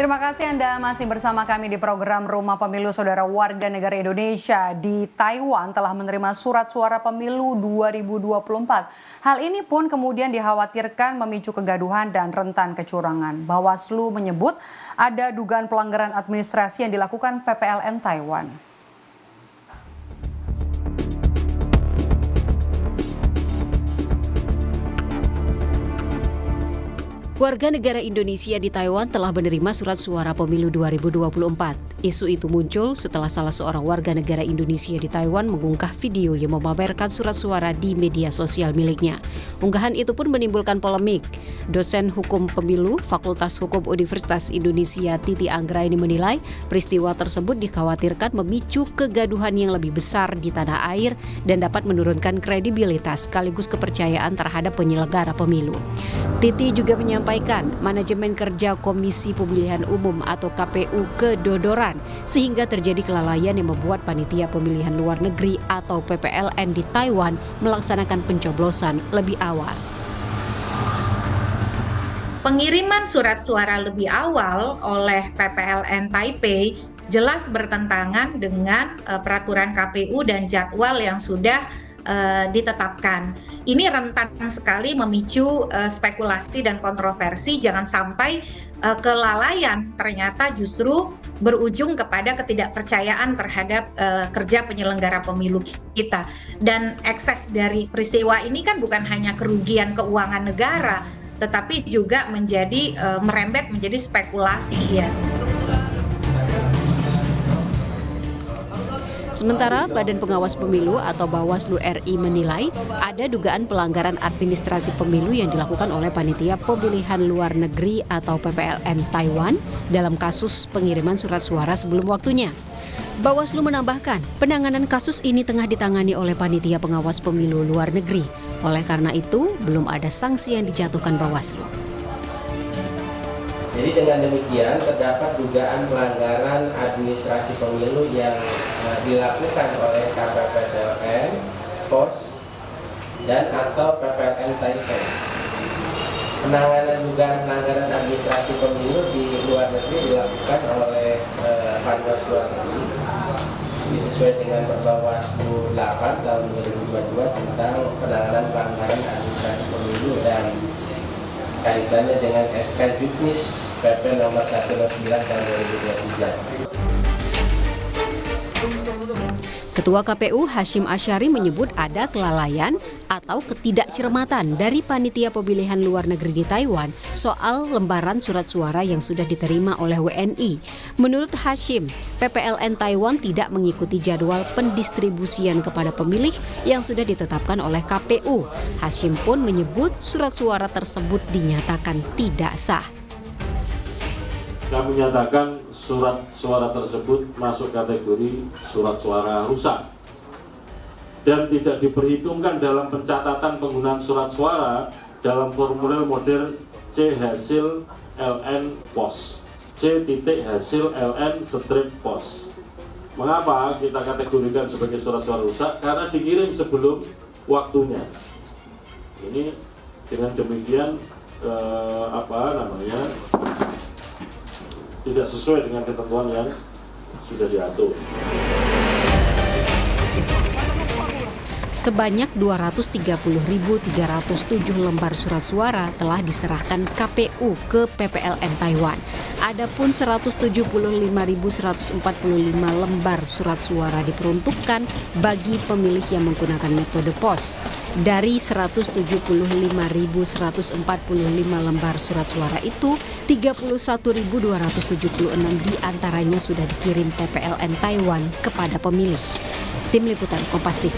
Terima kasih Anda masih bersama kami di program Rumah Pemilu. Saudara, warga negara Indonesia di Taiwan telah menerima surat suara pemilu 2024. Hal ini pun kemudian dikhawatirkan memicu kegaduhan dan rentan kecurangan. Bawaslu menyebut ada dugaan pelanggaran administrasi yang dilakukan PPLN Taiwan. Warga negara Indonesia di Taiwan telah menerima surat suara pemilu 2024. Isu itu muncul setelah salah seorang warga negara Indonesia di Taiwan mengunggah video yang memamerkan surat suara di media sosial miliknya. Unggahan itu pun menimbulkan polemik. Dosen Hukum Pemilu Fakultas Hukum Universitas Indonesia Titi Anggraini menilai peristiwa tersebut dikhawatirkan memicu kegaduhan yang lebih besar di tanah air dan dapat menurunkan kredibilitas sekaligus kepercayaan terhadap penyelenggara pemilu. Titi juga menyampaikan manajemen kerja Komisi Pemilihan Umum atau KPU kedodoran sehingga terjadi kelalaian yang membuat panitia pemilihan luar negeri atau PPLN di Taiwan melaksanakan pencoblosan lebih awal. Pengiriman surat suara lebih awal oleh PPLN Taipei jelas bertentangan dengan peraturan KPU dan jadwal yang sudah ditetapkan. Ini rentan sekali memicu spekulasi dan kontroversi. Jangan sampai kelalaian ternyata justru berujung kepada ketidakpercayaan terhadap kerja penyelenggara pemilu kita. Dan ekses dari peristiwa ini kan bukan hanya kerugian keuangan negara, tetapi juga menjadi merembet menjadi spekulasi ya. Sementara Badan Pengawas Pemilu atau Bawaslu RI menilai ada dugaan pelanggaran administrasi pemilu yang dilakukan oleh Panitia Pemilihan Luar Negeri atau PPLN Taiwan dalam kasus pengiriman surat suara sebelum waktunya. Bawaslu menambahkan, penanganan kasus ini tengah ditangani oleh Panitia Pengawas Pemilu Luar Negeri. Oleh karena itu, belum ada sanksi yang dijatuhkan Bawaslu. Jadi dengan demikian terdapat dugaan pelanggaran administrasi pemilu yang dilakukan oleh KPPSLN, POS, dan atau PPLN Taipei. Penanganan dugaan pelanggaran administrasi pemilu di luar negeri dilakukan oleh Panwas Luar Negeri sesuai dengan Perbawaslu 8 tahun 2022 tentang penanganan pelanggaran administrasi pemilu dan kaitannya dengan SK Juknis PP nomor 109 tahun 2023. Ketua KPU Hashim Asyari menyebut ada kelalaian atau ketidakcermatan dari Panitia Pemilihan Luar Negeri di Taiwan soal lembaran surat suara yang sudah diterima oleh WNI. Menurut Hashim, PPLN Taiwan tidak mengikuti jadwal pendistribusian kepada pemilih yang sudah ditetapkan oleh KPU. Hashim pun menyebut surat suara tersebut dinyatakan tidak sah. Kami menyatakan surat suara tersebut masuk kategori surat suara rusak dan tidak diperhitungkan dalam pencatatan penggunaan surat suara dalam formulir model C hasil LN pos C titik hasil LN strip pos. Mengapa kita kategorikan sebagai surat suara rusak? Karena dikirim sebelum waktunya. Ini dengan demikian tidak sesuai dengan ketentuan yang sudah diatur. Sebanyak 230.307 lembar surat suara telah diserahkan KPU ke PPLN Taiwan. Adapun 175.145 lembar surat suara diperuntukkan bagi pemilih yang menggunakan metode pos. Dari 175.145 lembar surat suara itu, 31.276 diantaranya sudah dikirim PPLN Taiwan kepada pemilih. Tim Liputan Kompas TV.